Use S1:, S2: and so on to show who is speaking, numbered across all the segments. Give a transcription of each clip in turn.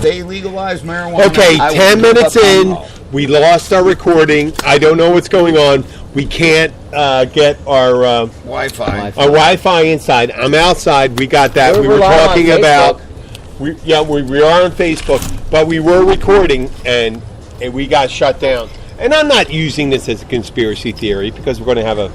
S1: they legalized marijuana.
S2: Okay,
S1: I would
S2: 10
S1: give
S2: minutes
S1: up
S2: in,
S1: alcohol.
S2: we lost our recording. I don't know what's going on. We can't get our
S1: Wi-Fi.
S2: Wi-Fi inside. I'm outside. We got that. We were
S3: live on
S2: talking about.
S3: Facebook.
S2: We are on Facebook, but we were recording and we got shut down. And I'm not using this as a conspiracy theory because we're going to have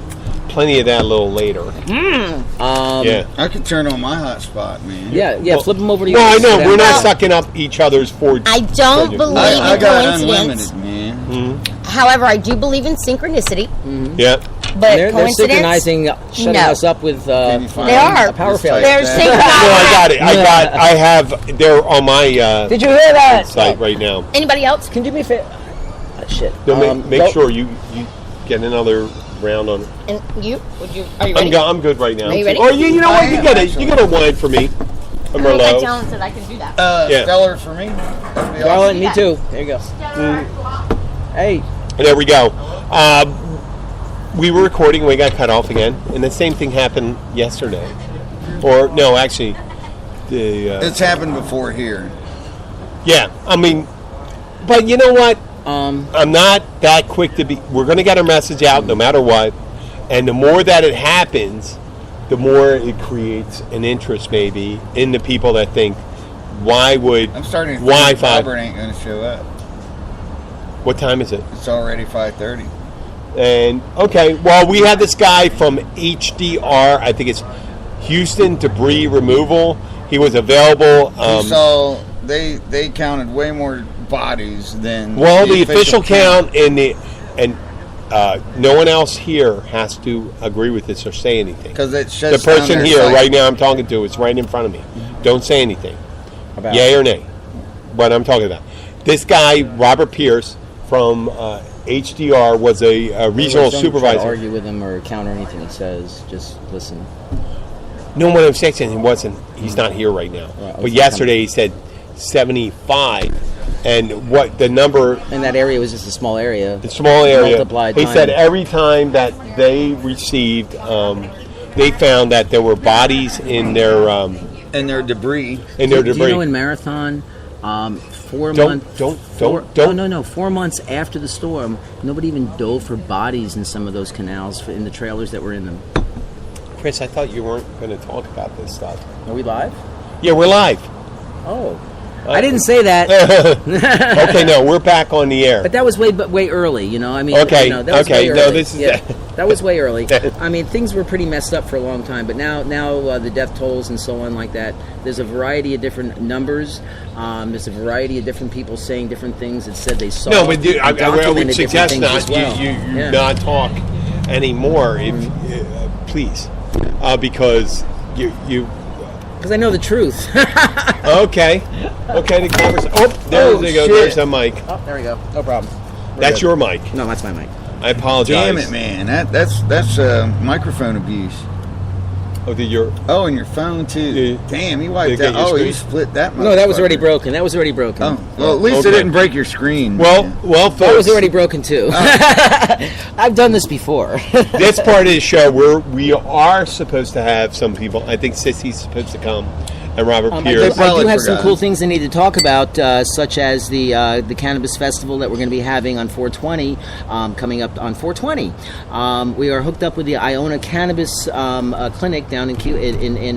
S2: plenty of that a little later. Yeah.
S1: I could turn on my hotspot, man.
S3: Yeah,
S2: Well,
S3: flip them over to you.
S2: Well, I know we're not sucking up each other's 4G.
S4: I don't believe
S1: I
S4: in
S1: got
S4: coincidence.
S1: unlimited, man.
S4: However, I do believe in synchronicity.
S2: Yeah.
S4: But
S3: They're
S4: coincidence?
S3: synchronizing, shutting
S4: No.
S3: us up with
S1: Can you find
S4: They are.
S1: it?
S3: power
S1: Just
S3: failure.
S1: type
S4: They're
S1: that.
S4: synchronized.
S2: No, I got it. I have. They're on my
S3: Did you hear that?
S2: site right now.
S4: Anybody else?
S3: Can you do me a favor? Shit.
S2: No, make
S3: go-
S2: sure you get another round on it.
S4: And you? Are you ready?
S2: I'm good right now.
S4: Are you ready?
S2: Or you know
S1: I
S2: what? You
S1: am,
S2: get
S1: actually.
S2: You get a wine for me. A
S4: I think
S2: Merlot.
S4: John said I can do that.
S2: Yeah.
S1: Stellar for me. That'd be
S3: Darling,
S1: awesome.
S3: me too. There you go. Hey.
S2: There we go. We were recording. We got cut off again, and the same thing happened yesterday. Or no, actually,
S1: It's happened before here.
S2: yeah. I mean, but you know what?
S3: Um,
S2: I'm not that quick to be. We're going to get our message out no matter what, and the more that it happens, the more it creates an interest maybe in the people that think, why would
S1: I'm starting to think
S2: Wi-Fi?
S1: Robert ain't going to show up.
S2: What time is it?
S1: It's already 5:30.
S2: And okay, well, we had this guy from HDR. I think it's Houston Debris Removal. He was available.
S1: You saw they counted way more bodies than
S2: Well, the official count and no one else here has to agree with this or say anything.
S1: because it
S2: The
S1: shuts down
S2: person
S1: their
S2: here
S1: site.
S2: right now I'm talking to is right in front of me. Don't say anything.
S3: about
S2: Yay or nay. What I'm talking about. This guy, Robert Pierce from HDR, was a regional
S3: Don't try to
S2: supervisor.
S3: argue with him or counter anything he says. Just listen.
S2: No, what I'm saying, he wasn't. He's not here right now.
S3: Right,
S2: But yesterday he said 75, and what the number?
S3: And that area was just a small area.
S2: The small area.
S3: Multiplied
S2: He
S3: time.
S2: said every time that they received, they found that there were bodies in their
S1: and their debris.
S3: Do you
S2: debris.
S3: know in Marathon, 4
S2: Don't-
S3: months?
S2: don't-
S3: four-
S2: don't-
S3: No. 4 months after the storm, nobody even dove for bodies in some of those canals in the trailers that were in them.
S2: Chris, I thought you weren't going to talk about this stuff.
S3: Are we live?
S2: Yeah, we're live.
S3: Oh, I didn't say that.
S2: Okay, no, we're back on the air.
S3: But that was way early, you know. I mean,
S2: Okay,
S3: you know, that was
S2: okay,
S3: way
S2: no,
S3: early.
S2: this is-
S3: yeah, that was way early. I mean, things were pretty messed up for a long time, but now the death tolls and so on like that. There's a variety of different numbers. There's a variety of different people saying different things that said they saw.
S2: No, but dude, I
S3: and
S2: would
S3: documented different
S2: suggest
S3: things
S2: not
S3: as well.
S2: you
S3: Yeah.
S2: not talk anymore, if please, because you.
S3: Because I know the truth.
S2: Okay, the conversation. Oh, there
S1: Oh,
S2: they go.
S1: shit.
S2: There's the mic.
S3: Oh, there we go. No problem.
S2: That's your mic.
S3: No, that's my mic.
S2: I apologize.
S1: Damn it, man! That's microphone abuse.
S2: Oh, did your
S1: Oh, and your phone too.
S2: Yeah.
S1: Damn, you
S2: Did
S1: wiped
S2: it get
S1: that.
S2: your
S1: Oh,
S2: screen?
S1: you split that.
S3: No, that was already
S1: motherfucker.
S3: broken. That was already broken.
S1: Oh, well, at least
S2: Okay.
S1: it didn't break your screen.
S2: well,
S1: man.
S2: folks.
S3: That was already broken too. I've done this before.
S2: This part of the show, we are supposed to have some people. I think Sissy's supposed to come, and Robert
S3: I
S2: Pierce.
S3: do
S1: probably
S3: have some
S1: forgot.
S3: cool things I need to talk about, such as the Cannabis Festival that we're going to be having on 420, coming up on 420. We are hooked up with the Iona Cannabis Clinic down in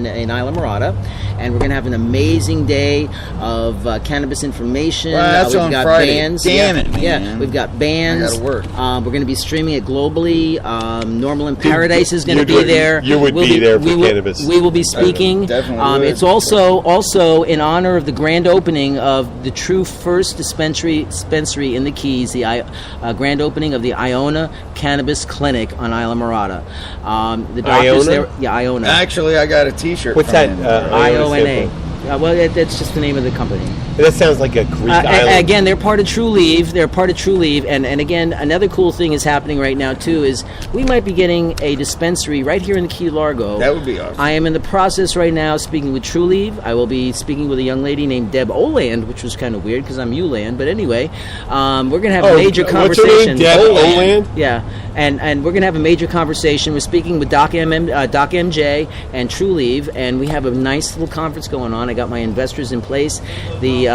S3: Isla Mirada, and we're going to have an amazing day of cannabis information.
S1: Well, that's
S3: we've
S1: on
S3: got
S1: Friday.
S3: bands.
S1: Damn
S3: yeah,
S1: it, man.
S3: Yeah, we've got bands.
S1: I gotta work.
S3: We're going to be streaming it globally. Normal in Paradise is going to
S2: You'd-
S3: be there.
S2: you would be there for
S3: we will-
S2: cannabis.
S3: We will be speaking.
S1: definitely would.
S3: It's also in honor of the grand opening of the true first dispensary in the Keys, the grand opening of the Iona Cannabis Clinic on Isla Mirada. The doctors
S2: Iona?
S3: there, yeah, Iona,
S1: Actually, I got a T-shirt.
S2: What's
S1: from
S2: that?
S1: him.
S3: IONA. Well, that's just the name of the company.
S2: That sounds like a Greek island.
S3: Again, they're part of True Leave. And again, another cool thing is happening right now too. Is we might be getting a dispensary right here in the Key Largo.
S1: That would be awesome.
S3: I am in the process right now speaking with True Leave. I will be speaking with a young lady named Deb Oland, which was kind of weird because I'm Uland. But anyway, we're gonna have a major
S2: what's her
S3: conversation.
S2: name? Deb Oland?
S3: Yeah, and we're gonna have a major conversation. We're speaking with Doc MJ and True Leave, and we have a nice little conference going on. on. I got my investors in place. The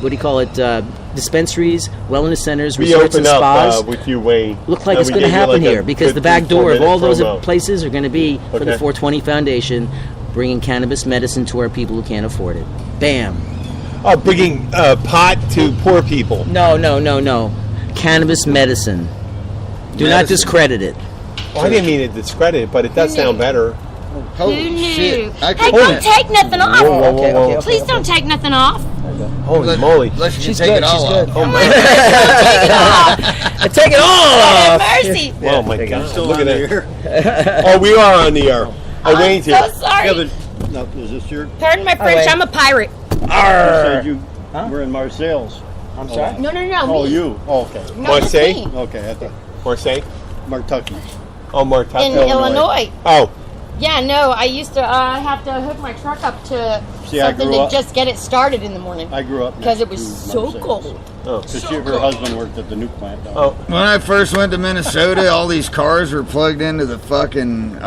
S3: what do you call it? Dispensaries, wellness centers,
S2: We
S3: resorts, and
S2: open
S3: spas.
S2: up with you, Wayne.
S3: Look like
S2: And
S3: it's
S2: we
S3: going to
S2: gave you
S3: happen
S2: like a
S3: here because
S2: good
S3: the back door of
S2: 3-4
S3: all those
S2: minute promo.
S3: places are going to be for the
S2: Okay.
S3: 420 Foundation, bringing cannabis medicine to our people who can't afford it. Bam.
S2: Bringing pot to poor people.
S3: No. Cannabis medicine. Do not
S1: Medicine.
S3: discredit it.
S2: Well, I didn't mean to discredit it, but it does sound better.
S1: Holy
S4: Who knew?
S1: shit! I
S4: Hey,
S1: could
S4: don't take nothing off.
S2: Whoa, whoa,
S3: Okay,
S2: whoa,
S3: okay,
S2: whoa.
S4: Please don't take nothing off.
S2: Holy moly.
S1: Unless you
S3: She's
S1: take
S3: good.
S1: it all
S3: She's
S1: off.
S3: good.
S2: Oh, my
S4: Take it off.
S3: Take it all.
S4: Have mercy.
S2: Oh, my God.
S5: Still
S2: Look
S5: on
S2: at
S5: the
S2: that.
S5: air.
S2: Oh, we are on the air. Oh,
S4: I'm
S2: Wayne's
S4: so
S2: here.
S4: sorry.
S5: Yeah, but no, is this your?
S4: Pardon my French.
S3: wait.
S4: I'm a pirate.
S5: You said you were in Marseille's.
S3: I'm sorry.
S4: No.
S5: Oh,
S4: me.
S5: you? Oh, okay.
S4: No,
S2: Marseille?
S4: it's me.
S5: Okay, I thought
S2: Marseille?
S5: Martucky.
S2: Oh, Martuck.
S4: In
S5: Illinois.
S4: Illinois.
S2: Oh,
S4: Yeah, no, I used to have to hook my truck up to
S5: See, I
S4: something
S5: grew
S4: to
S5: up-
S4: just get it started in the morning
S5: I grew up
S4: because
S5: next
S4: it was
S5: to
S4: so
S5: Marseille's.
S4: cold.
S2: oh.
S5: Because her husband worked at the new plant down
S2: Oh.
S1: When I first went to Minnesota, all these cars were plugged into the fucking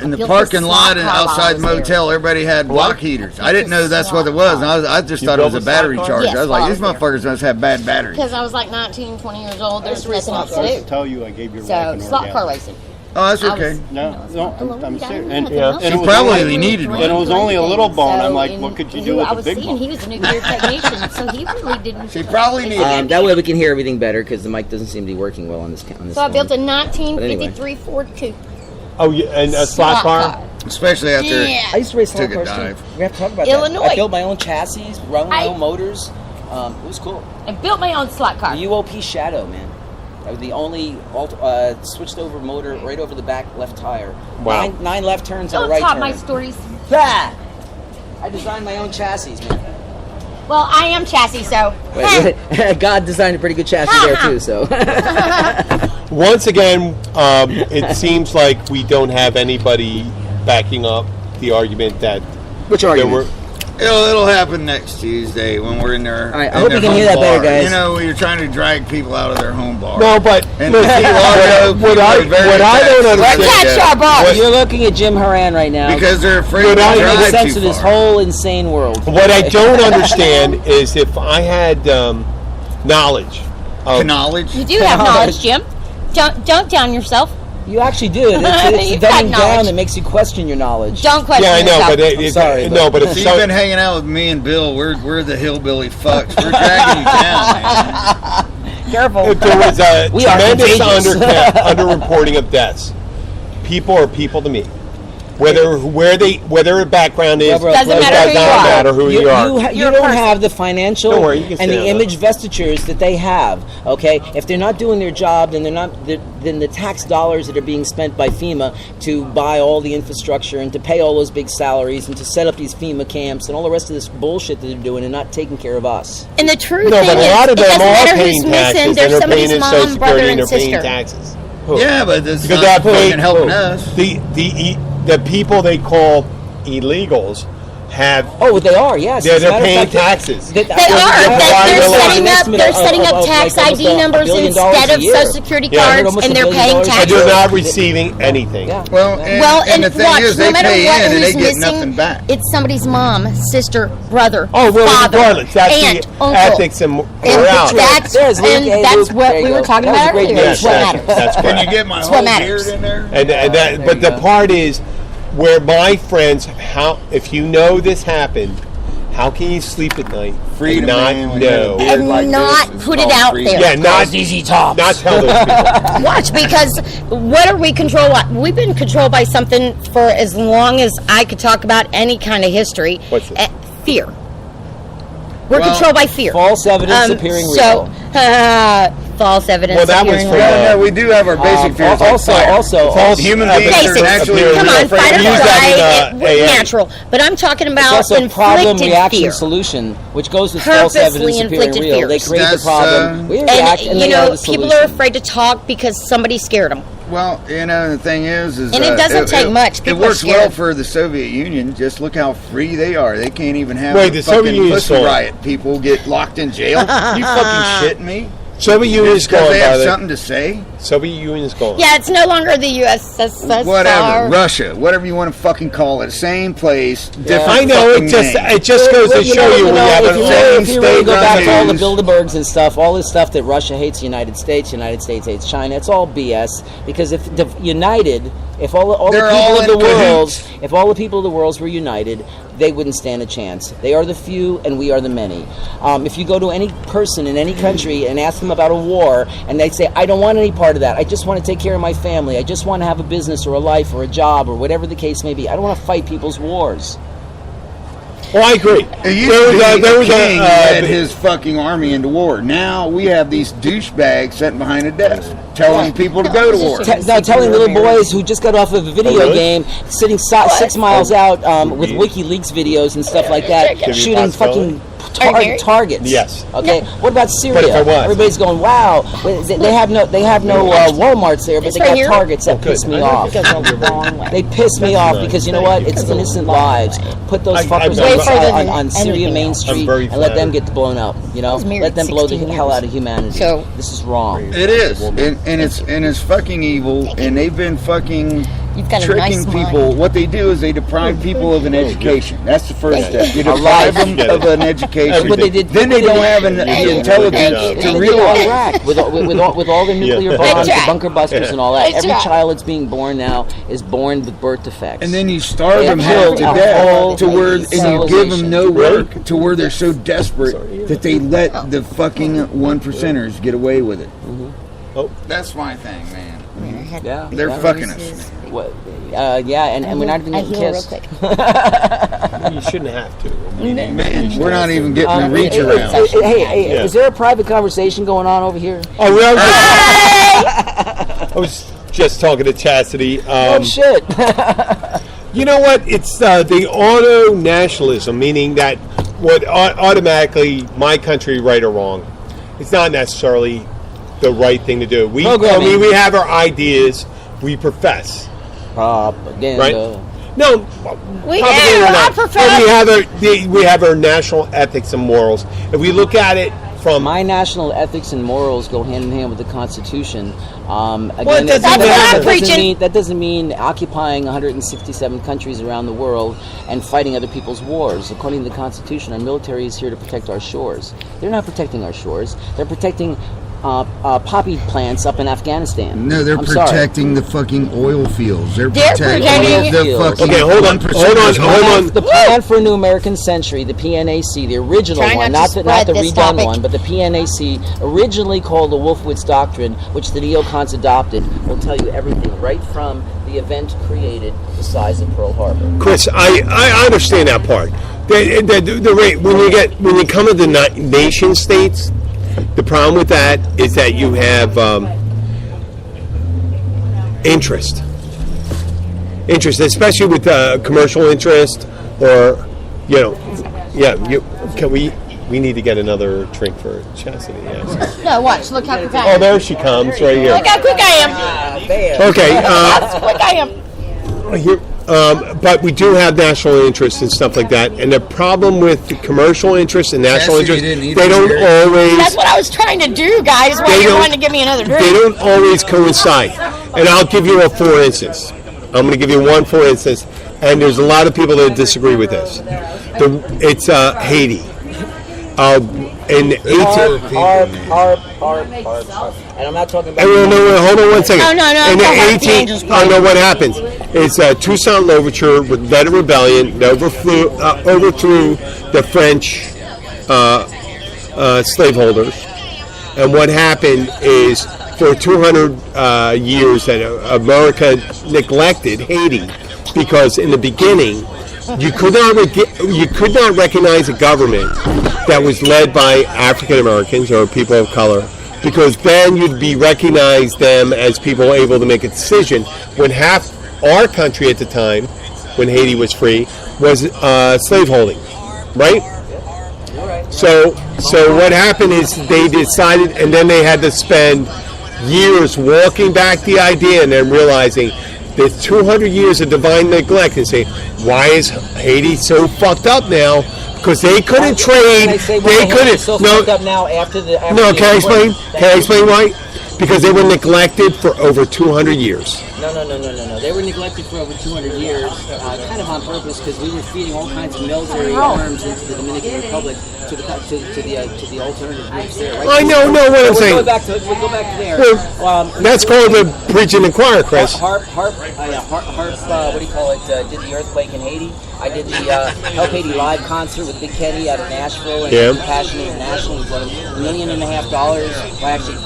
S1: in the
S4: built
S1: parking
S4: a
S1: lot
S4: slot
S1: and
S4: car while I
S1: outside
S4: was there.
S1: motel. Everybody had block heaters. I didn't know that's what it was. And I just
S2: You
S1: thought it was
S2: built
S1: a
S2: a slot
S1: battery
S2: car?
S1: charge.
S4: Yes,
S1: I was
S4: while
S1: like,
S4: I
S1: these
S4: was there.
S1: motherfuckers must have bad batteries.
S4: Because I was like 19, 20 years old. There's nothing else
S5: I was
S4: to
S5: to
S4: do.
S5: tell you I gave your wife
S4: So,
S5: an
S4: slot car
S5: orgasm.
S4: racing.
S1: Oh, that's
S4: I
S1: okay.
S4: was-
S5: No, I'm serious. And,
S2: Yeah.
S5: and
S1: She
S5: it was
S1: probably
S5: only,
S1: needed one.
S5: And it was only a little bone. I'm like,
S4: in-
S5: what could you
S4: who
S5: do with
S4: I
S5: the
S4: was
S5: big
S4: seeing,
S5: bone?
S4: he was a nuclear technician, so he really didn't.
S1: She probably needed it.
S3: That way we can hear everything better because the mic doesn't seem to be working well on this.
S4: So I built a
S3: one.
S4: 1953 Ford Coupe.
S2: Oh, yeah, and a slot car?
S1: Especially after
S4: Yeah.
S3: I used to race
S1: Took
S3: slot
S1: a
S3: cars too.
S1: dive.
S3: We have to talk about
S4: Illinois.
S3: that. I built my own chassis, run my
S4: I-
S3: own motors. It was cool.
S4: I built my own slot car.
S3: The UOP Shadow, man. That was the only switched over motor right over the back left tire.
S2: Wow.
S3: Nine left turns and a
S4: Don't
S3: right
S4: top
S3: turn.
S4: my stories.
S3: Ah! I designed my own chassis, man.
S4: Well, I am chassis, so.
S3: Wait, God designed a pretty good chassis there too. So
S2: Once again, it seems like we don't have anybody backing up the argument that
S3: which
S2: there
S3: argument?
S2: were.
S1: It'll happen next Tuesday when we're in there.
S3: All right, I hope you can hear that better, guys.
S1: You know, when you're trying to drag people out of their home bar.
S2: No, but
S1: And
S2: look,
S1: the Colorado people
S2: what I
S1: are very
S2: don't
S1: attached.
S2: understand.
S4: Catch our boss.
S3: You're looking at Jim Haran right now.
S1: Because they're afraid
S2: What
S1: to
S2: I-
S3: Making
S1: drive
S3: sense
S1: too
S3: of this
S1: far.
S3: whole insane world.
S2: What I don't understand is if I had knowledge of
S1: Knowledge.
S4: You do have knowledge, Jim. Don't down yourself.
S3: You actually do. It's
S4: You've
S3: the
S4: got
S3: dumbing
S4: knowledge.
S3: down that makes you question your knowledge.
S4: Don't question
S2: yeah, I know,
S4: yourself.
S2: but
S3: sorry,
S2: no, but
S1: So
S2: if
S1: you've
S2: some,
S1: been hanging out with me and Bill. We're the hillbilly fucks. We're dragging you down, man.
S3: Careful.
S2: if there was a
S3: We are
S2: tremendous
S3: contagious.
S2: underreporting of deaths, people are people to me. Whether their background is
S3: Doesn't
S2: it
S4: matter
S2: does
S4: who
S2: not
S4: you are.
S2: matter who you are.
S3: You
S4: You're a
S3: don't
S4: person.
S3: have the financial
S2: Don't worry, you can
S3: and
S2: sit
S3: the
S2: down.
S3: image vestitures that they have. Okay, if they're not doing their job, then then the tax dollars that are being spent by FEMA to buy all the infrastructure and to pay all those big salaries and to set up these FEMA camps and all the rest of this bullshit that they're doing and not taking care of us.
S4: And the truth
S2: No,
S4: thing
S2: but a
S4: is,
S2: lot
S4: it
S2: of them
S4: doesn't
S2: are
S4: matter
S2: paying
S4: who's
S2: taxes,
S4: missing.
S2: and
S4: There's
S2: they're paying
S4: somebody's
S2: in
S4: mom,
S2: Social
S4: brother,
S2: Security, and
S4: and
S2: they're paying
S4: sister.
S2: taxes.
S1: Yeah, but that's
S2: Because
S1: not
S2: that
S1: fucking helping us.
S2: the people they call illegals have
S3: They are. Yes,
S2: they're
S3: As a matter of
S2: paying
S3: fact,
S2: taxes.
S3: They
S4: They are. They're setting up tax
S3: like
S4: ID
S3: almost $1
S4: numbers
S3: billion
S4: instead
S3: a
S4: of
S3: year.
S4: Social Security
S2: Yeah.
S4: cards,
S3: Almost
S4: and
S3: $1
S4: they're
S3: billion
S4: paying
S3: a year.
S2: and
S4: taxes.
S2: they're not receiving anything.
S3: Yeah.
S1: Well,
S4: And
S1: the thing
S4: watch,
S1: is,
S4: no
S1: they
S4: matter
S1: pay
S4: what,
S1: in and
S4: who's
S1: they get
S4: missing,
S1: nothing back.
S4: it's somebody's mom, sister, brother,
S2: Oh, well,
S4: father,
S2: regardless, that's
S4: aunt,
S2: the
S4: uncle.
S2: ethics and
S4: And
S2: morality.
S4: that's,
S3: There's Luke.
S4: and
S3: Hey,
S4: that's
S3: Luke.
S4: what
S3: There
S4: we
S3: you
S4: were
S3: go.
S4: talking
S3: That was
S4: about
S3: a great
S4: earlier.
S2: Yes,
S4: It's what
S2: that's-
S4: matters.
S2: that's
S1: Can
S2: correct.
S1: you get my
S4: It's
S1: whole
S4: what matters.
S1: beard in there?
S2: But the part is where my friends, if you know this happened, how can you sleep at night
S1: Freedom,
S2: and not
S1: man, when you have a
S2: know?
S1: beard
S4: And
S1: like
S4: not
S1: this, it's
S4: put it
S1: called
S4: out
S1: freedom.
S4: there.
S2: Yeah, not
S3: easy tops.
S2: not tell those people.
S4: Watch, because what are we controlled by? We've been controlled by something for as long as I could talk about any kind of history.
S2: What's this?
S4: Fear. We're
S1: Well,
S4: controlled by fear.
S3: False evidence appearing
S4: so,
S3: real.
S4: false evidence
S2: Well, that was
S4: appearing
S2: for-
S4: real.
S1: Yeah, no, we do have our basic fears. like fire.
S2: False
S1: human
S2: evidence
S1: beings are
S4: Basic.
S1: naturally
S2: appearing
S4: Come
S2: real.
S4: on,
S1: afraid
S4: fight or
S1: of
S2: Use that
S4: flight,
S2: in,
S4: we're
S2: AI.
S4: natural. But I'm talking
S3: It's
S4: about
S3: also problem
S4: inflicted
S3: reaction
S4: fear.
S3: solution, which goes with false
S4: Purposely
S3: evidence appearing
S4: inflicted
S3: real. They
S4: fears.
S3: create the
S1: That's,
S3: problem. We
S4: And,
S3: react, and
S4: you
S3: they are
S4: know,
S3: the solution.
S4: people are afraid to talk because somebody scared them.
S1: Well, you know, the thing is
S4: And it doesn't take much.
S1: It
S4: People are
S1: works well
S4: scared.
S1: for the Soviet Union. Just look how free they are. They can't even have
S2: Wait,
S1: a
S2: the Soviet
S1: fucking
S2: Union
S1: pussy
S2: sold.
S1: riot. People get locked in jail. You fucking shitting me?
S2: Soviet Union's
S1: Just because
S2: gone,
S1: they have
S2: by the
S1: something to say?
S2: Soviet Union's gone.
S4: Yeah, it's no longer the USSR.
S1: Whatever. Russia, whatever you want to fucking call it. Same place, different
S2: I know,
S1: fucking
S2: it just goes to show you we have
S3: if you,
S2: a
S3: if you really go back to all the
S1: news.
S3: Bilderbergs and stuff, all this stuff that Russia hates the United States hates China, it's all BS. Because if the united, if all the
S1: They're
S3: people
S1: all
S3: of the
S1: in
S3: world,
S1: cahoots.
S3: if all the people of the world were united, they wouldn't stand a chance. They are the few, and we are the many. If you go to any person in any country and ask them about a war, and they say, "I don't want any part of that. I just want to take care of my family. I just want to have a business or a life or a job or whatever the case may be. I don't want to fight people's wars."
S2: Well, I agree.
S1: It used to be the king led his fucking army into war. Now we have these douchebags sitting behind a desk telling people to go to war.
S3: Telling little boys who just got off of a video
S2: really?
S3: game, sitting 6 miles out with WikiLeaks videos and stuff like that,
S2: Give you
S3: shooting
S2: possibility?
S3: fucking
S4: Okay.
S3: targets.
S2: Yes.
S3: Okay. What about
S2: But
S3: Syria?
S2: if I was-
S3: Everybody's going, "Wow, they have no WalMarts there, but
S4: It's
S3: they
S4: right
S3: got
S4: here.
S3: targets that
S2: good.
S3: piss me
S2: I
S3: off."
S4: It goes the wrong way.
S3: They piss me off because you know what? It's innocent lives. Put those fuckers
S2: Way
S4: further than
S3: on Syria
S4: anything
S3: Main
S4: else.
S3: Street
S2: very
S3: and let them
S2: flattered.
S3: get blown up. You know,
S4: I was married
S3: let them blow the
S4: 16
S3: hell
S4: years.
S3: out of humanity.
S4: So-
S3: This is wrong.
S1: It is, and it's fucking evil, and they've been fucking
S4: You've got a
S1: tricking
S4: nice
S1: people.
S4: mind.
S1: What they do is they deprive people of an education. That's the first step. You
S3: A
S1: deprive
S3: life.
S1: them of an education.
S3: What they did-
S1: Then they don't have the
S2: Thank you.
S1: intelligence
S2: Thank
S1: to
S3: Look at
S1: realize.
S3: Iraq with all the nuclear
S2: Yeah.
S3: bombs,
S4: That's
S3: the
S4: right.
S3: bunker busters, and all that.
S4: That's
S3: Every
S4: right.
S3: child that's being born now is born with birth defects.
S1: And then you starve
S3: They
S1: them
S3: have
S1: half to
S3: killed a
S1: death
S3: whole
S1: to where, and you give them
S3: civilization.
S1: no work to where they're so desperate that they let the fucking 1%ers get away with it.
S2: Oh.
S1: That's my thing, man.
S3: yeah,
S1: They're
S3: yeah.
S1: fucking us.
S3: What, yeah, and we're not even
S4: I
S3: getting
S4: heal real
S3: kissed.
S4: quick.
S2: You shouldn't have to.
S1: Man, we're not even getting the reach around.
S3: Hey,
S2: Yeah.
S3: is there a private conversation going on over here?
S2: Oh, I was just talking to Chastity.
S3: Oh shit!
S2: You know what? It's the auto nationalism, meaning that what automatically my country, right or wrong, it's not necessarily the right thing to do.
S3: Programming.
S2: We have our ideas, we profess,
S3: Propaganda.
S2: right? No,
S4: We
S2: probably
S4: do,
S2: we're
S4: I
S2: not.
S4: profess.
S2: But we have our national ethics and morals. If we look at it from
S3: My national ethics and morals go hand in hand with the Constitution. Again,
S2: it doesn't
S4: That's what I'm preaching.
S3: That doesn't mean occupying 167 countries around the world and fighting other people's wars. According to the Constitution, our military is here to protect our shores. They're not protecting our shores. They're protecting poppy plants up in Afghanistan.
S1: No, they're
S3: I'm sorry.
S1: protecting the fucking oil fields. They're
S4: They're
S1: protecting
S4: protecting-
S1: the fucking
S2: Okay, hold on.
S1: 1%ers.
S3: The Plan for a New American Century, the PNAC, the original
S4: Try
S3: one,
S4: not to
S3: not the
S4: spread this
S3: redone
S4: topic.
S3: one, but the PNAC, originally called the Wolfowitz Doctrine, which the neocons adopted, will tell you everything right from the event created the size of Pearl Harbor.
S2: Chris, I understand that part. The rate when you come to the nation states, the problem with that is that you have interest, especially with commercial interest, or we need to get another drink for Chastity. Yes.
S4: No, watch. Look how quick I
S2: Oh,
S4: am.
S2: there she comes, right here.
S4: Look how quick I am.
S2: Okay.
S4: How quick I am.
S2: Here, but we do have national interests and stuff like that. And the problem with the commercial interests and national
S1: Chastity
S2: interests,
S1: didn't eat
S2: they
S1: the
S2: don't
S1: beer.
S2: always
S4: That's what I was trying to do, guys. Why
S2: They
S4: you
S2: don't-
S4: wanting to give me another drink?
S2: they don't always coincide. And I'll give you a for instance. I'm going to give you one for instance, and there's a lot of people that disagree with this. It's Haiti. In 18.
S3: And I'm not talking about.
S2: No, hold on one second.
S4: No,
S2: In
S4: go
S2: the
S4: back to
S2: 18,
S4: Angel's
S2: I
S4: Plate.
S2: know what happens. It's a Toussaint Louverture led a rebellion that overthrew the French slaveholders. And what happened is, for 200 years, that America neglected Haiti, because in the beginning, you could not recognize a government that was led by African Americans or people of color, because then you'd be recognized them as people able to make a decision. When half our country at the time, when Haiti was free, was slaveholding, right? So what happened is they decided, and then they had to spend years walking back the idea and then realizing there's 200 years of divine neglect, and say, why is Haiti so fucked up now? because they couldn't
S3: Can
S2: trade.
S3: I say
S2: They
S3: why
S2: couldn't.
S3: so
S2: No,
S3: fucked up now after the. After
S2: no.
S3: the
S2: Can I explain?
S3: Thank
S2: Can I
S3: you.
S2: explain why? Because they were neglected for over 200 years.
S3: No. They were neglected for over 200 years, kind of on purpose, because we were feeding all kinds of military arms into the Dominican Republic to the alternative groups there. Right?
S2: I know what I'm
S3: We'll
S2: saying.
S3: go back to there.
S2: That's called the preach and inquire, Chris.
S3: Harp, what do you call it? Did the earthquake in Haiti. I did the Help Haiti live concert with Big Kenny out of Nashville and
S2: Yeah.
S3: Compassion International. We brought $1.5 million. Well, actually,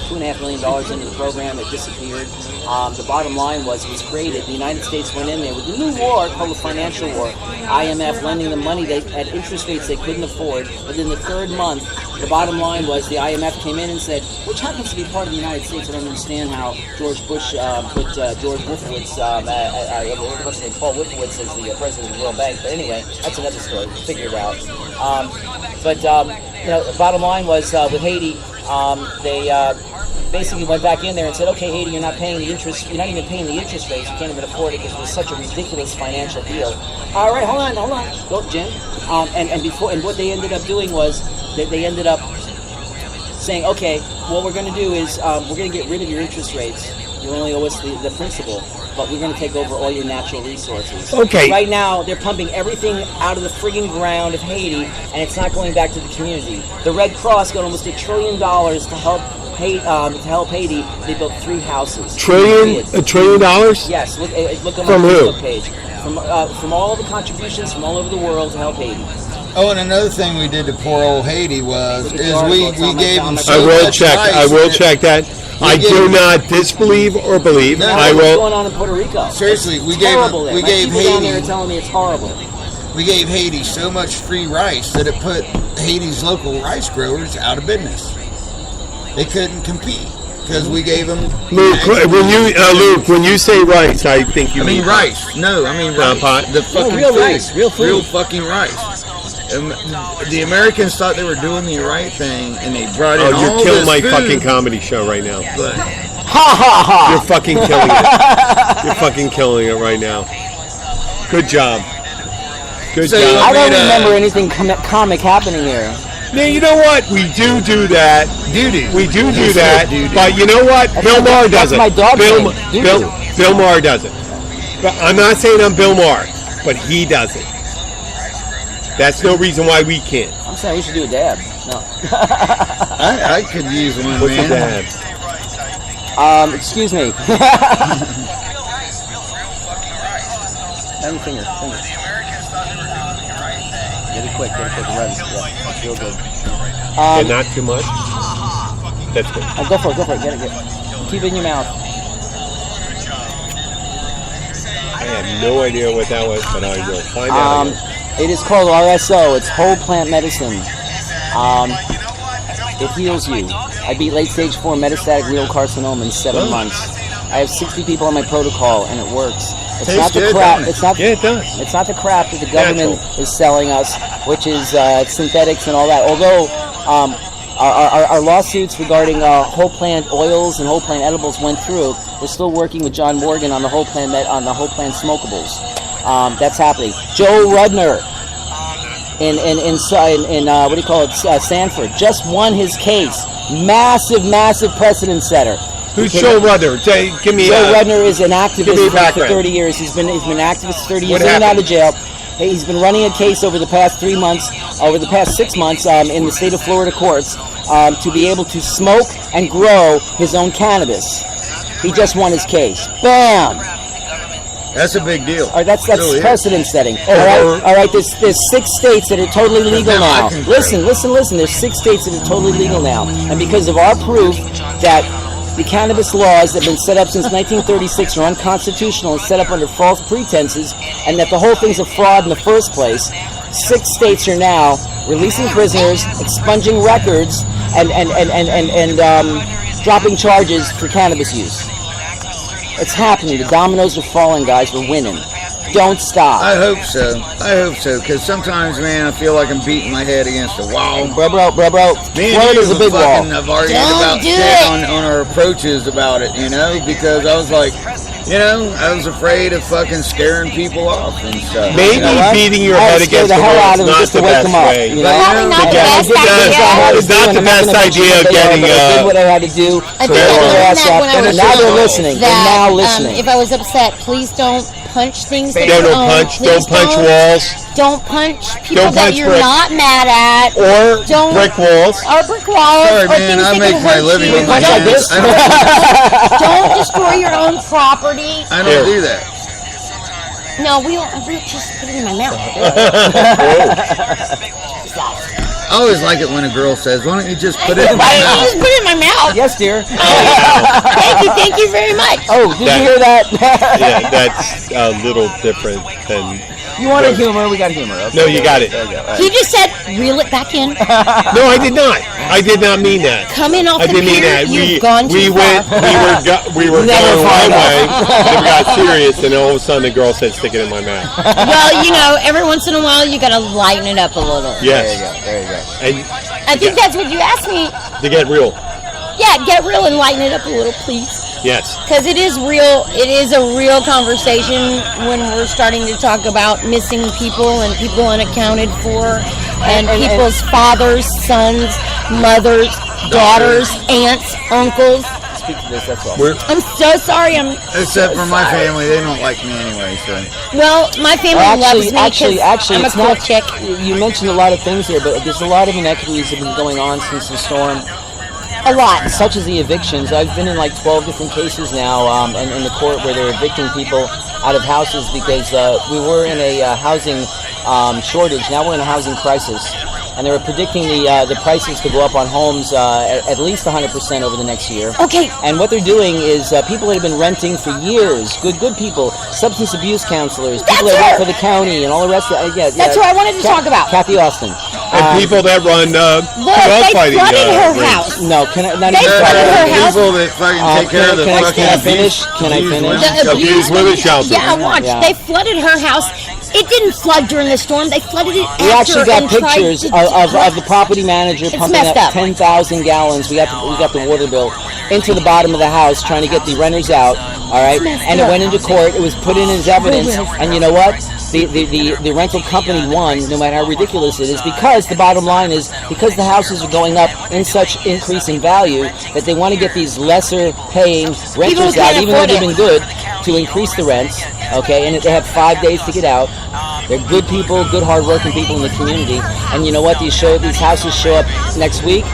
S3: $2.5 million into the program. It disappeared. The bottom line was it was created. The United States went in there with a new war called the financial war. IMF lending them money at interest rates they couldn't afford. Within the third month, the bottom line was the IMF came in and said, which happens to be part of the United States. I don't understand how George Bush put George Wolfowitz, what's his name, Paul Wolfowitz as the president of the World Bank. But anyway, that's another story. We'll figure it out. The bottom line was with Haiti, they basically went back in there and said, okay, Haiti, you're not paying the interest. You're not even paying the interest rates. You can't even afford it because it was such a ridiculous financial deal. All right, hold on. Go, Jim. And what they ended up doing was they ended up saying, okay, what we're going to do is we're going to get rid of your interest rates. You only owe us the principal, but we're going to take over all your natural resources.
S2: Okay.
S3: Right now, they're pumping everything out of the frigging ground of Haiti, and it's not going back to the community. The Red Cross got almost $1 trillion to help Haiti. They built 3 houses.
S2: $1 trillion?
S3: Yes. Look on
S2: From
S3: my
S2: who?
S3: Facebook page. From all the contributions from all over the world to help Haiti.
S1: Oh, and another thing we did to poor old Haiti we gave them so
S2: I will
S1: much
S2: check.
S1: rice
S2: I will
S1: that-
S2: check that. I
S1: gave
S2: do
S1: them-
S2: not disbelieve or believe.
S1: No.
S2: I
S3: What's
S2: will.
S3: going on in Puerto Rico?
S1: Seriously,
S3: It's terrible there.
S1: we
S3: My
S1: gave
S3: people down there are
S1: Haiti.
S3: telling me it's horrible.
S1: We gave Haiti so much free rice that it put Haiti's local rice growers out of business. They couldn't compete because we gave them.
S2: Luke, when you say rice, I think you
S1: I mean rice. No, I mean rice.
S2: pot.
S1: The fucking
S3: real
S1: food.
S3: rice, real food.
S1: Real fucking rice. The Americans thought they were doing the right thing, and they brought in
S2: Oh, you're
S1: all
S2: killing
S1: this
S2: my
S1: food,
S2: fucking comedy show right now.
S1: But
S2: You're fucking killing it. You're fucking killing it right now. Good job. Good
S1: So,
S2: job.
S3: I don't
S1: made a-
S3: remember anything comic happening here.
S2: Now, you know what? We do that.
S1: doo-doo.
S2: We do
S1: He
S2: that.
S1: said doo-doo.
S2: But you know what? Bill Maher does
S3: that's
S2: it.
S3: my dog's
S2: Bill,
S3: name,
S2: Bill,
S3: Doo-doo.
S2: Bill Maher does it. But I'm not saying I'm Bill Maher, but he does it. That's no reason why we can't.
S3: I'm saying we should do a dab. No.
S1: I could use one,
S2: What's
S1: man.
S2: that?
S3: Excuse me. Finger. Get it quick, run. Yeah, that's real good.
S2: And not too much? That's good.
S3: Go for it, get it. Keep it in your mouth.
S2: I have no idea what that was, but I will find out.
S3: It is called RSO. It's whole plant medicine. It heals you. I beat late stage 4 metastatic renal carcinoma in 7 months. I have 60 people on my protocol, and it works. It's
S1: Tastes
S3: not the
S1: good,
S3: crap.
S1: don't it?
S3: It's not.
S2: Yeah, it does.
S3: It's not the crap that the government
S2: Natural.
S3: is selling us, which is synthetics and all that. Although our lawsuits regarding whole plant oils and whole plant edibles went through, we're still working with John Morgan on the whole plant smokables. That's happening. Joe Rudner in what do you call it? Sanford just won his case. Massive precedent setter.
S2: Who's Joe Rudner? Give me
S3: Joe Rudner is an activist
S2: me a
S3: for
S2: background.
S3: 30 years. He's been an activist for 30 years,
S2: What
S3: in and out
S2: happened?
S3: of jail. He's been running a case over the past 6 months in the state of Florida courts to be able to smoke and grow his own cannabis. He just won his case. Bam!
S1: That's a big deal.
S3: All right, that's
S1: Really is.
S3: precedent setting.
S2: Oh,
S3: All right. There's 6 states that are totally legal
S1: now I
S3: now.
S1: can
S3: Listen. There's 6 states that are totally legal now, and because of our proof that the cannabis laws that have been set up since 1936 are unconstitutional and set up under false pretenses, and that the whole thing's a fraud in the first place, 6 states are now releasing prisoners, expunging records, and dropping charges for cannabis use. It's happening. The dominoes are falling, guys. We're winning. Don't stop.
S1: I hope so, because sometimes, man, I feel like I'm beating my head against a wall.
S3: Bro.
S1: Me and
S3: Florida's
S1: you
S3: a big wall.
S1: have argued
S4: Don't
S1: about
S4: do
S1: shit
S4: it.
S1: on our approaches about it, because I was like, You know, I was afraid of fucking scaring people off and stuff.
S2: Maybe
S3: You know what?
S2: beating your
S3: I
S2: head
S3: would scare
S2: against
S3: the
S2: the
S3: hell
S2: wall
S3: out
S2: is
S3: of them
S2: not
S3: just
S2: the
S3: to wake
S2: best
S3: them up.
S2: way.
S3: You know?
S4: Probably not the
S2: Yeah.
S4: best
S2: It's
S4: idea.
S2: It's not the best idea of getting.
S3: I did what I had to do.
S4: I
S3: to
S4: think I
S3: get their
S4: learned
S3: ass
S4: that
S3: up,
S4: when I
S3: and
S4: was
S3: now they're
S4: little,
S3: listening. They're
S4: that,
S3: now listening.
S4: if I was upset, please don't punch things that
S2: No,
S4: you
S2: don't
S4: own.
S2: punch.
S4: Please
S2: Don't punch walls
S4: Don't punch people
S2: Don't
S4: that
S2: punch
S4: you're
S2: bricks.
S4: not mad at.
S2: or
S4: Don't-
S2: brick walls.
S4: Or brick walls.
S1: Sorry,
S4: or
S1: man,
S4: things
S1: I
S4: that
S1: make
S4: can
S1: my
S4: hurt
S1: living
S4: you.
S1: with my
S3: Punch like
S1: hands.
S3: this.
S4: Don't destroy your own property.
S1: I don't do that.
S4: No, we just put it in my mouth.
S1: I always like it when a girl says, "Why don't you just put it in
S4: Why
S1: my
S4: didn't you
S1: mouth?"
S4: just put it in my mouth?
S3: Yes, dear.
S4: Thank you very much.
S3: Oh, did you hear that?
S2: Yeah, that's a little different than.
S3: You wanted humor, we got humor. Okay.
S2: No, you got it.
S3: There you go. All right.
S4: He just said, reel it back in.
S2: No, I did not. I did not mean that.
S4: Come in off
S2: I
S4: the
S2: didn't mean
S4: pier.
S2: that.
S4: You've gone too
S2: we
S4: far.
S2: went. We were
S3: Never
S2: going
S3: find
S2: one
S3: out.
S2: way. Then we got serious, and all of a sudden the girl said, "Stick it in my mouth."
S4: Well, you know, every once in a while you gotta lighten it up a little.
S2: Yes,
S3: There you go.
S2: and
S4: I think that's what you asked me.
S2: to get real.
S4: Yeah, get real and lighten it up a little, please.
S2: Yes.
S4: Because it is real. It is a real conversation when we're starting to talk about missing people and people unaccounted for, and people's fathers, sons, mothers, daughters, aunts, uncles.
S3: Speak to this, that's all.
S2: We're
S4: I'm so sorry.
S1: Except for my family, they don't like me anyway. So
S4: Well, my family loves me
S3: actually,
S4: 'cause I'm a
S3: it's
S4: cool
S3: not.
S4: chick.
S3: You mentioned a lot of things here, but there's a lot of inequities that have been going on since the storm.
S4: A lot.
S3: Such as the evictions. I've been in like 12 different cases now in the court where they're evicting people out of houses because we were in a housing shortage. Now we're in a housing crisis. And they were predicting the prices to go up on homes at least 100% over the next year.
S4: Okay.
S3: And what they're doing is people that have been renting for years, good people, substance abuse counselors, people
S4: That's
S3: that work
S4: her.
S3: for the county and all the rest of it.
S4: That's who I wanted to talk about.
S3: Kathy Austin.
S2: and people that run
S4: Look,
S2: dog
S4: they
S2: fighting.
S4: flooded her
S2: rings.
S4: house.
S3: No, can I not
S4: They
S3: even
S4: flooded her
S1: the
S4: house.
S1: people that fucking take care of the
S3: can I
S1: fucking
S3: finish? Can I finish?
S1: women.
S2: Abused women's shelter.
S4: Yeah, watch.
S3: Yeah.
S4: They flooded her house. It didn't flood during the storm. They flooded it
S3: We
S4: after
S3: actually got
S4: and tried
S3: pictures
S4: to-
S3: of the property manager pumping
S4: messed
S3: up
S4: up.
S3: 10,000 gallons. We got the water bill into the bottom of the house, trying to get the renters out. All right, and it went into court. It was put in as evidence. And you know what? The rental company won, no matter how ridiculous it is, because the bottom line is because the houses are going up in such increasing value that they want to get these lesser paying renters
S4: can't
S3: out, even though
S4: afford
S3: they've
S4: it.
S3: been good, to increase the rents. Okay, and they have 5 days to get out. They're good people, good hard-working people in the community. And you know what? These houses show up next week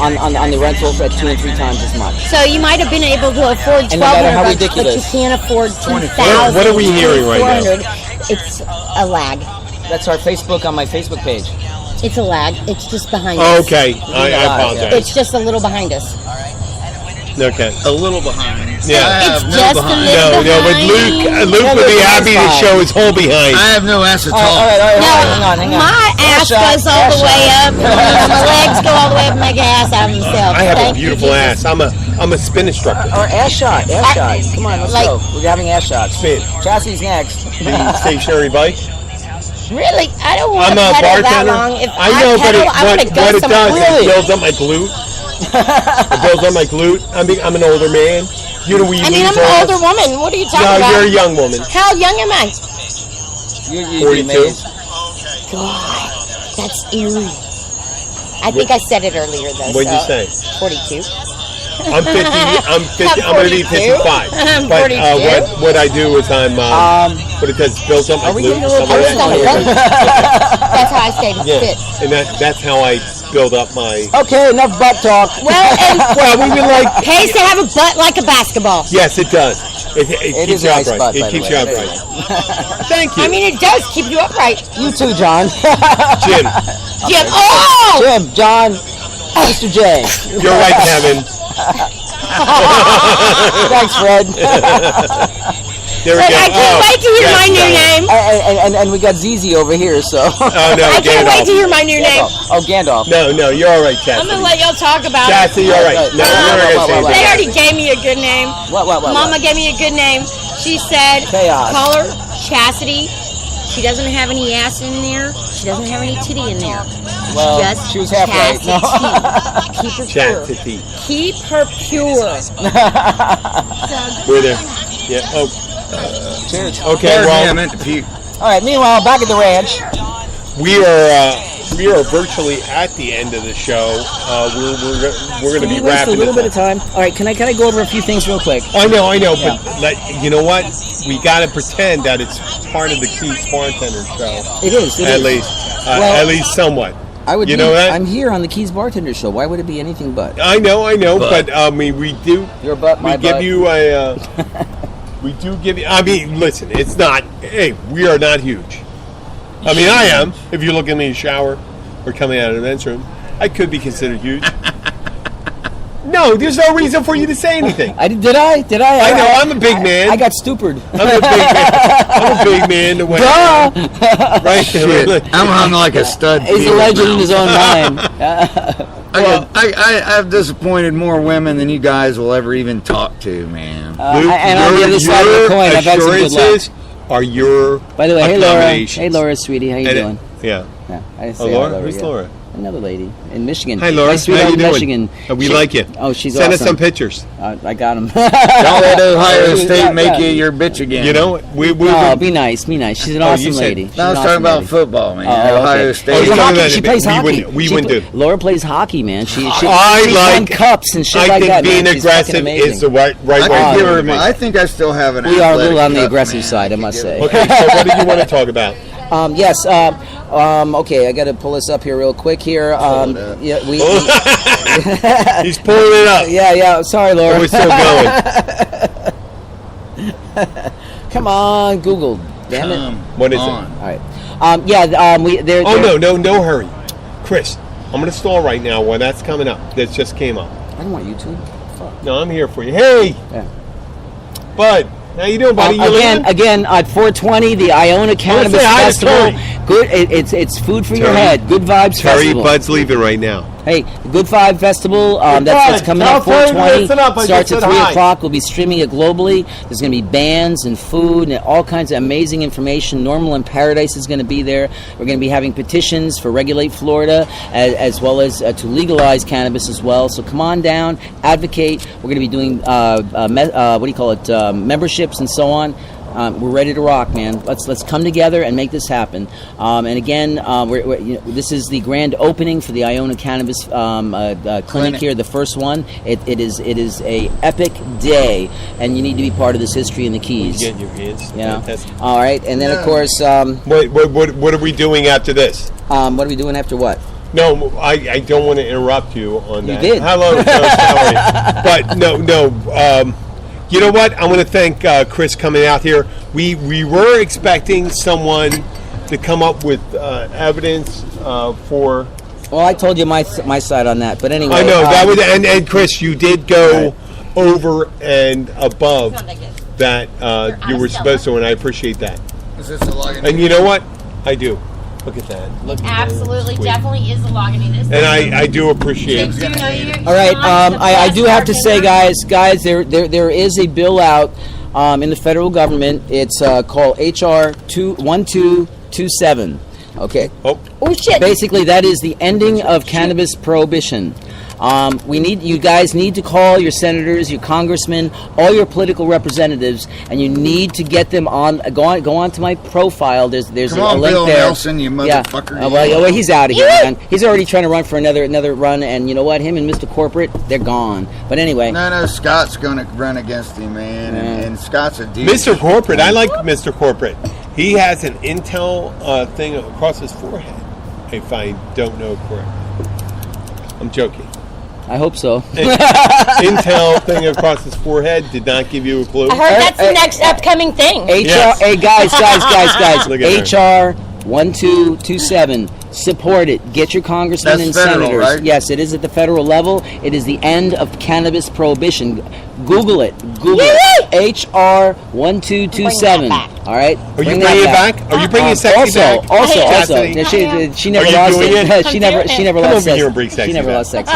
S3: on the rentals at 2 and 3 times as much.
S4: So you might have been able to afford
S3: And no matter how
S4: $1,200, but you
S3: ridiculous.
S4: can't afford $2,000.
S2: What are we hearing right now?
S4: $400. It's a lag.
S3: That's our Facebook on my Facebook page.
S4: It's a lag. It's just behind us.
S2: Okay, I apologize.
S4: It's just a little behind us.
S2: Okay.
S1: A little behind.
S2: Yeah.
S1: I have
S4: It's
S1: no
S4: just a
S1: behind.
S4: little-
S2: No, but Luke would be happy to show his whole behind.
S1: I have no ass at
S3: All
S1: all.
S3: right,
S4: No,
S3: hang on.
S4: my ass
S3: shot,
S4: goes all
S3: ass
S4: the way
S3: shot.
S4: up. My legs go all the way up and make an ass out of themselves.
S2: I have
S4: Thank
S2: a
S4: you,
S2: beautiful
S4: Jesus.
S2: ass. I'm a spin instructor.
S3: Or ass shot. Come on, let's
S4: like-
S3: go. We're having ass shots.
S2: Spin.
S3: Chassie's next.
S2: The stationary bike.
S4: Really? I don't want
S2: I'm
S4: to
S2: a
S4: pedal that
S2: bartender.
S4: long. If
S2: I know, but
S4: pedal, I want to go
S2: what it
S4: somewhere.
S2: does,
S3: Really?
S2: it builds up my glute. It builds up my glute. I'm an older man. You know, we
S4: I mean,
S2: lose
S4: I'm an
S2: ass.
S4: older woman. What are you talking
S2: No,
S4: about?
S2: you're a young woman.
S4: How young am I?
S3: You'd
S2: 42.
S3: be amazed.
S4: God, that's eerie. I think I said it earlier, though.
S2: What'd you
S4: so
S2: say?
S4: 42.
S2: I'm 50. I'm 50. I'm going to be
S4: 42.
S2: 55.
S4: I'm
S2: But
S4: 42.
S2: what I do is what it does builds up my
S3: Are we
S2: glute.
S3: getting a little
S2: Some of
S4: personal?
S2: that-
S4: That's how I stay fit.
S2: Yeah, and that's how I build up my.
S3: Okay, enough butt talk.
S4: Well, and
S2: Well, we would like.
S4: pays to have a butt like a basketball.
S2: Yes, it does. It keeps
S3: is
S2: you
S3: a nice
S2: upright.
S3: butt, by
S2: It
S3: the
S2: keeps
S3: way.
S2: you upright. Thank you,
S4: I mean, it does keep you upright.
S3: You too, John.
S2: Jim.
S4: Jim, oh!
S3: Jim, John, Mr. J.
S2: You're right, Kevin.
S3: Thanks, Fred.
S2: There we
S4: Look,
S2: go.
S4: I can't wait to hear
S2: yes,
S4: my new
S2: Kevin.
S4: name.
S3: And we got ZZ over here, so.
S2: Oh no,
S4: I can't wait to
S2: Gandalf.
S4: hear my new name.
S3: Oh, Gandalf.
S2: No, you're all right,
S4: I'm
S2: Chastity.
S4: gonna let y'all talk about it.
S2: Chastity, you're all right. No, you're
S3: What?
S2: all right.
S4: They already gave me a good name.
S3: What?
S4: Mama gave me a good name. She said,
S3: Chaos.
S4: call her Chastity. She doesn't have any ass in there. She doesn't have any titty in there.
S3: Well,
S4: Just
S3: she was half right. No.
S4: chastity. Keep her pure.
S2: Chastity.
S4: Keep her pure.
S2: We're there. Yeah. Oh.
S3: Cheers.
S2: Okay.
S1: Pardon me, I
S2: Well,
S1: meant to puke.
S3: All right. Meanwhile, back at the ranch.
S2: we are virtually at the end of the show. We're going to
S3: Can
S2: be
S3: you waste a
S2: wrapping
S3: little
S2: this
S3: bit of time? All right. Can I go over a few things real quick?
S2: I know, but you know what? We got to pretend that it's part of the Keith's Bartender Show.
S3: It is.
S2: At least, at least somewhat.
S3: I would.
S2: You know that?
S3: I'm here on the Keys Bartender Show. Why would it be anything but?
S2: I know, but I mean, we do.
S3: Your butt, my
S2: we give
S3: butt.
S2: you a. We do give you. I mean, listen, it's not. Hey, we are not huge. I mean, I am. If you look at me in the shower or coming out of the men's room, I could be considered huge. No, there's no reason for you to say anything.
S3: Did I?
S2: I know, I'm a big man.
S3: I got stupid.
S2: I'm a big man. I'm a big man. The way, right?
S1: Shit, I'm hung like a stud.
S3: He's a
S1: field
S3: legend in
S1: mouse.
S3: his own mind.
S1: I've disappointed more women than you guys will ever even talk to, man.
S3: And on the other side of the coin, I've had some good luck.
S2: assurances are your
S3: By the way, hey Laura.
S2: accommodations.
S3: Hey Laura, sweetie, how you
S2: And
S3: doing?
S2: Yeah.
S3: Yeah, I didn't
S2: Oh,
S3: say
S2: Laura?
S3: hi,
S2: Who's
S3: yet.
S2: Laura?
S3: Another lady in Michigan.
S2: Hi, Laura.
S3: My
S2: How
S3: sweetheart
S2: you
S3: in
S2: doing?
S3: Michigan.
S2: We like you.
S3: Oh, she's
S2: Send
S3: awesome.
S2: us some pictures.
S3: I got him.
S1: Don't let Ohio State
S3: Yeah,
S1: make
S3: yeah.
S1: you your bitch again.
S2: You know, we
S3: Oh, be nice, be nice. She's an
S2: Oh, you
S3: awesome
S2: said-
S3: lady.
S1: No, I was talking about football, man.
S3: Oh,
S1: Ohio
S3: okay.
S1: State.
S2: Oh,
S3: She's
S2: you're
S3: a
S2: talking
S3: hockey.
S2: about
S3: She
S2: it.
S3: plays
S2: We
S3: hockey.
S2: wouldn't- we
S3: She
S2: wouldn't
S3: pla-
S2: do.
S3: Laura plays hockey, man. She's
S2: I
S3: won cups and shit
S2: I
S3: like
S2: think
S3: that.
S2: being
S3: man. She's fucking
S2: aggressive
S3: amazing.
S2: is the right
S1: I,
S2: way
S1: could
S2: to
S1: give
S2: do
S1: her,
S2: it.
S1: I think I still have an
S3: We are a little
S1: athletic
S3: on the
S1: cup,
S3: aggressive
S1: man.
S3: side, I must say.
S2: Okay, so what do you want to talk about?
S3: Yes. Okay, I got to pull this up here real quick. Here. Yeah, we.
S2: He's pulling it up.
S3: Yeah. Sorry, Laura.
S2: We're still going.
S3: Come on, Google. Damn it.
S2: What is it?
S1: on.
S3: All right. They're.
S2: Oh, no hurry. Chris, I'm going to stall right now while that's coming up. That just came up.
S3: I don't want YouTube. Fuck.
S2: No, I'm here for you. Hey,
S3: Yeah.
S2: Bud. How you doing, buddy? You leaving?
S3: Again, at 420, the Iona Cannabis
S2: say hi to
S3: Festival.
S2: Terry.
S3: Good. It's food for your
S2: Terry.
S3: head. Good vibes
S2: Terry,
S3: festival.
S2: Bud's leaving right now.
S3: Hey, Good Vibe Festival.
S2: Good
S3: That's
S2: Vibe.
S3: coming
S2: Tell
S3: up
S2: Terry to
S3: 420.
S2: listen up. I
S3: Starts
S2: just
S3: at
S2: said
S3: 3
S2: hi.
S3: o'clock. We'll be streaming it globally. There's going to be bands and food and all kinds of amazing information. Normal and Paradise is going to be there. We're going to be having petitions for Regulate Florida as well as to legalize cannabis as well. So come on down, advocate. We're going to be doing memberships and so on. We're ready to rock, man. Let's come together and make this happen. And again, this is the grand opening for the Iona Cannabis clinic here, the first one. It is a epic day, and you need to be part of this history in the Keys.
S2: Getting your hands.
S3: Yeah.
S2: Fantastic.
S3: All right, and then of course,
S2: What are we doing after this?
S3: what are we doing after what?
S2: No, I don't want to interrupt you on
S3: You
S2: that.
S3: did.
S2: Hello, But no. You know what? I want to thank Chris coming out here. We were expecting someone to come up with evidence for.
S3: Well, I told you my side on that, but anyway.
S2: I know that was and Chris, you did go over and above that you were supposed to, and I appreciate that.
S1: Is this a login?
S2: And you know what? I do. Look at that. Look at
S6: Absolutely,
S2: that. Sweet.
S6: definitely is a login in this.
S2: And I do appreciate
S6: Did
S2: it.
S6: you know you?
S3: All right. I do have to say, guys, there is a bill out in the federal government. It's called HR 1227. Okay.
S2: Oh,
S4: Oh shit!
S3: Basically, that is the ending of cannabis prohibition. You guys need to call your senators, your congressmen, all your political representatives, and you need to get them on. Go on to my profile. There's
S1: Come
S3: a
S1: on,
S3: link
S1: Bill
S3: there.
S1: Nelson, you motherfucker.
S3: Yeah. Well, he's out of here, man. He's already trying to run for another run, and you know what? Him and Mr. Corporate, they're gone. But anyway.
S1: No, Scott's going to run against him, man. And Scott's a dude.
S2: Mr. Corporate. I like Mr. Corporate. He has an Intel thing across his forehead, if I don't know correctly. I'm joking.
S3: I hope so.
S2: Intel thing across his forehead did not give you a clue.
S4: I heard that's the next upcoming thing.
S2: Yes.
S3: Hey guys,
S2: Look at her.
S3: HR 1227. Support it. Get your congressmen
S1: That's
S3: and
S1: federal,
S3: senators.
S1: right?
S3: Yes, it is at the federal level. It is the end of cannabis prohibition. Google it. Google it. HR 1227.
S4: Bring that back.
S3: All right.
S2: Are you bringing it back? Are you bringing sexy back?
S3: Also,
S2: Chastity?
S3: she never
S2: Are you
S3: lost
S2: doing
S3: it.
S2: it?
S3: She never
S2: Come
S3: lost
S2: over here
S3: sex.
S2: and bring sexy
S3: She never
S2: back.
S3: lost sexy.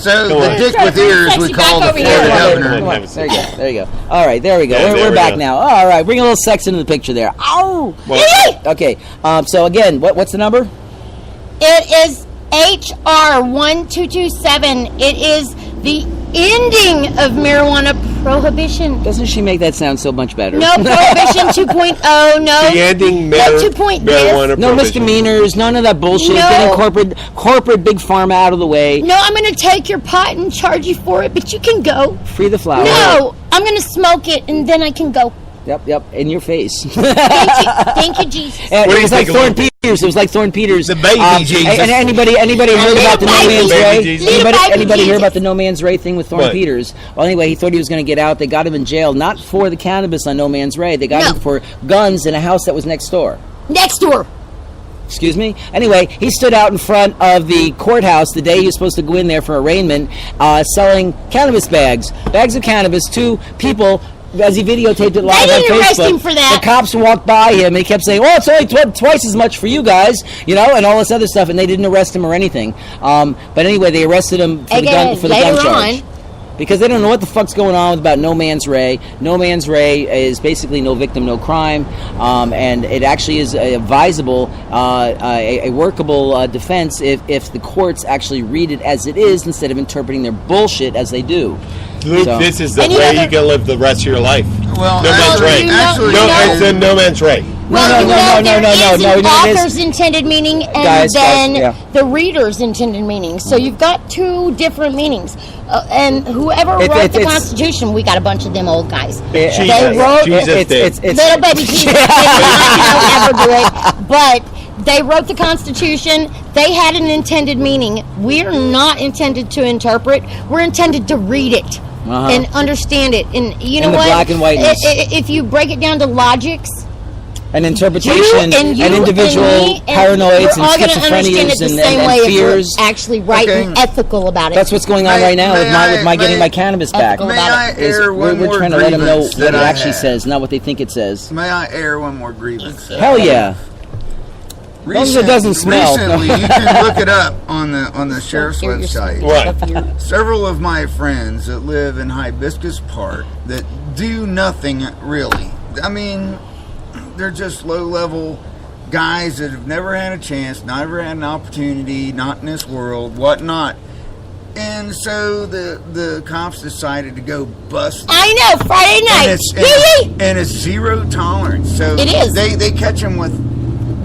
S1: So
S2: Come
S1: the
S2: on.
S1: dick with ears we
S4: Sexy
S1: call
S4: back
S1: the
S4: over
S1: Florida
S4: here.
S1: governor.
S2: Come on.
S3: There you go. There you go. All right, there we go.
S2: Yeah, there
S3: We're
S2: we
S3: back
S2: go.
S3: now. All right, bring a little sex into the picture there. Ow!
S2: Well,
S3: Okay. So again, what's the number?
S4: It is HR 1227. It is the ending of marijuana Prohibition.
S3: Doesn't she make that sound so much better?
S4: No, Prohibition 2.0. No.
S2: The ending
S4: No 2.0
S2: marijuana
S3: No
S2: prohibition.
S3: misdemeanors, none of that bullshit.
S4: No.
S3: Getting corporate big pharma out of the way.
S4: No, I'm going to take your pot and charge you for it, but you can go.
S3: Free the flower.
S4: No, I'm going to smoke it and then I can go.
S3: Yep, in your face.
S4: Thank you, Jesus.
S3: And
S2: What do
S3: it
S2: you
S3: was like
S2: think,
S3: Thorn
S2: Elizabeth?
S3: Peters. It was like Thorn Peters.
S2: The baby Jesus.
S3: And anybody heard about the No
S4: baby
S3: Man's
S2: Jesus.
S3: Ray?
S2: Jesus.
S3: Anybody hear
S4: Jesus.
S3: about the No Man's Ray thing with Thorn
S2: What?
S3: Peters? Well, anyway, he thought he was going to get out. They got him in jail, not for the cannabis on No Man's Ray. They got
S4: No.
S3: him for guns in a house that was next door.
S4: Next door.
S3: Excuse me? Anyway, he stood out in front of the courthouse the day he was supposed to go in there for arraignment, selling cannabis bags of cannabis to people. As he videotaped it live on
S4: didn't
S3: Facebook,
S4: arrest him for that.
S3: the cops walked by him and he kept saying, "Oh, it's only twice as much for you guys," and all this other stuff, and they didn't arrest him or anything. But anyway, they arrested him for the gun
S4: Later
S3: charge.
S4: on.
S3: Because they don't know what the fuck's going on about No Man's Ray. No Man's Ray is basically no victim, no crime, and it actually is advisable, a workable defense if the courts actually read it as it is instead of interpreting their bullshit as they do.
S2: Luke,
S3: So-
S2: this is the
S4: Any
S2: way
S4: other-
S2: you can live the rest of your life.
S1: Well,
S2: No Man's Ray.
S1: actually,
S2: It's a No Man's Ray.
S4: Well,
S3: No,
S4: you know,
S3: no,
S4: there is
S3: no,
S4: an
S3: it is-
S4: author's intended meaning and
S3: Guys,
S4: then
S3: yeah.
S4: the reader's intended meaning. So you've got two different meanings. And whoever wrote the
S3: it's-
S4: Constitution, we got a bunch of them old guys.
S2: Jesus.
S4: They wrote
S2: Jesus did.
S4: little baby Jesus did not ever do it, but they wrote the Constitution. They had an intended meaning. We're not intended to interpret. We're intended to read it.
S3: Uh-huh.
S4: And understand it, and you know
S3: In the
S4: what?
S3: black and whiteness.
S4: If you break it down to logics,
S3: An interpretation
S4: you
S3: and
S4: and
S3: individual
S4: me
S3: paranoids
S4: we're all
S3: and
S4: gonna understand
S3: schizophrenias
S4: it the
S3: and
S4: same way if
S3: fears.
S4: we're actually right and
S1: Okay.
S4: ethical about it.
S3: That's what's going on
S1: May-
S3: right now with
S1: may
S3: my
S1: I-
S3: getting
S1: may-
S3: my cannabis back.
S4: Ethical
S1: May
S4: about
S1: I
S4: it.
S3: Is
S1: air one
S3: we're
S1: more
S3: trying to let them know
S1: grievance
S3: what it
S1: that I
S3: actually
S1: have?
S3: says, not what they think it says.
S1: May I air one more grievance?
S3: Hell yeah. long as it doesn't smell.
S1: Recently, you can look it up on the sheriff's
S4: You're- you're-
S1: website.
S2: Right.
S1: Several of my friends that live in Hibiscus Park that do nothing really. I mean, they're just low-level guys that have never had a chance, never had an opportunity, not in this world, whatnot. And so the cops decided to go bust them.
S4: I know, Friday
S1: And
S4: night.
S1: it's,
S4: Yee-yee!
S1: and it's zero tolerance. So
S4: It is.
S1: They catch them with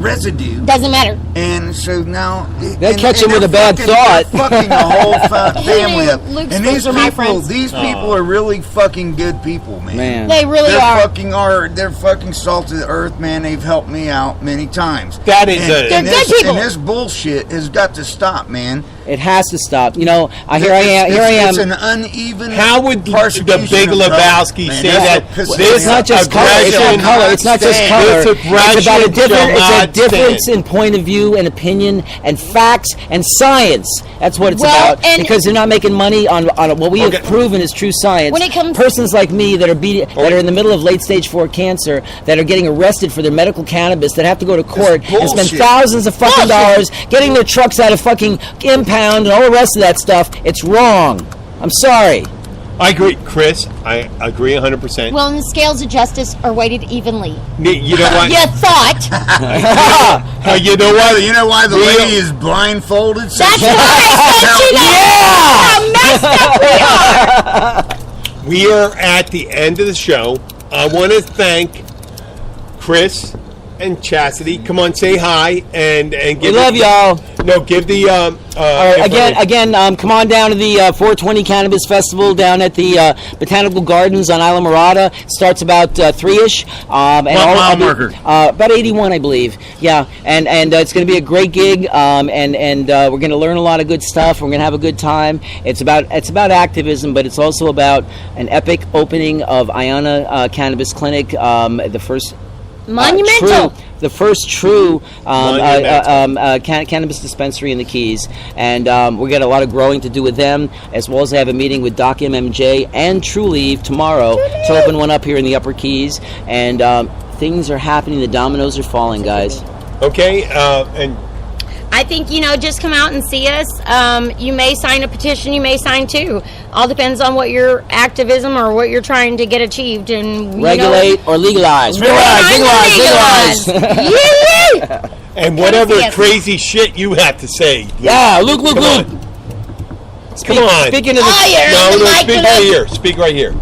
S1: residue.
S4: Doesn't matter.
S1: And so now
S3: They'll catch him with a bad thought.
S1: They're fucking the whole family up.
S4: Luke's
S1: And
S4: friends
S1: these
S4: are my
S1: people,
S4: friends.
S1: these people are really fucking good people, man.
S3: Man.
S4: They really
S1: They're
S4: are.
S1: fucking are. They're fucking salt of the earth, man. They've helped me out many times.
S2: That is
S1: and,
S2: a-
S1: and
S4: They're
S1: this,
S4: good people.
S1: And this bullshit has got to stop, man.
S3: It has to stop. Here I am.
S1: It's an uneven.
S2: How would the
S1: persecution
S2: Big
S1: of color.
S2: Lebowski
S1: Man,
S2: say
S1: that's
S2: that
S1: what pisses
S2: this
S3: It's
S1: me
S3: not
S1: off.
S3: just color. It's not
S2: aggression-
S3: color. It's not just
S1: Stand.
S3: color.
S2: This
S3: It's about a
S2: aggression
S3: different.
S2: shall
S3: It's a
S2: not
S3: difference
S2: stand.
S3: in point of view and opinion and facts and science. That's what it's
S4: Well,
S3: about.
S4: and-
S3: Because they're not making money on what we
S2: Okay.
S3: have proven is true science.
S4: When it comes-
S3: persons like me that are in the middle of late stage 4 cancer that are getting arrested for their medical cannabis that have to go to court and spend
S1: bullshit.
S3: thousands of fucking dollars getting their trucks out of fucking impound and all the rest of that stuff. It's wrong. I'm sorry.
S2: I agree, Chris. I agree 100%.
S4: Well, and the scales of justice are weighted evenly.
S2: You know what?
S4: You thought.
S2: You know what?
S1: You know why the
S2: Real-
S1: lady is blindfolded? So
S4: That's
S1: she-
S4: why I said she knows how messed up we are.
S2: We are at the end of the show. I want to thank Chris and Chastity. Come on, say hi and give.
S3: We love y'all.
S2: No, give the.
S3: All right, again, come on down to the 420 Cannabis Festival down at the Botanical Gardens on Isla Morada. It starts about 3-ish.
S1: What mile marker?
S3: About 81, I believe. Yeah, and it's going to be a great gig, and we're going to learn a lot of good stuff. We're going to have a good time. It's about activism, but it's also about an epic opening of Iona Cannabis Clinic, the first.
S4: Monumental.
S3: The first true
S2: Monumental.
S3: cannabis dispensary in the Keys, and we got a lot of growing to do with them, as well as I have a meeting with Doc MMJ and True Leave tomorrow to open one up here in the Upper Keys, and things are happening. The dominoes are falling, guys.
S2: Okay, and
S4: I think, just come out and see us. You may sign a petition, you may sign 2. All depends on what your activism or what you're trying to get achieved. And
S3: Regulate or legalize. Legalize.
S4: Yee-yee!
S2: and whatever
S4: Yes.
S2: crazy shit you have to say.
S3: Yeah, Luke.
S2: Come on. Come on.
S3: Speaking of the
S4: Oh, you're on the
S2: No,
S4: mic,
S2: speak
S4: Luke.
S2: right here. Speak right here.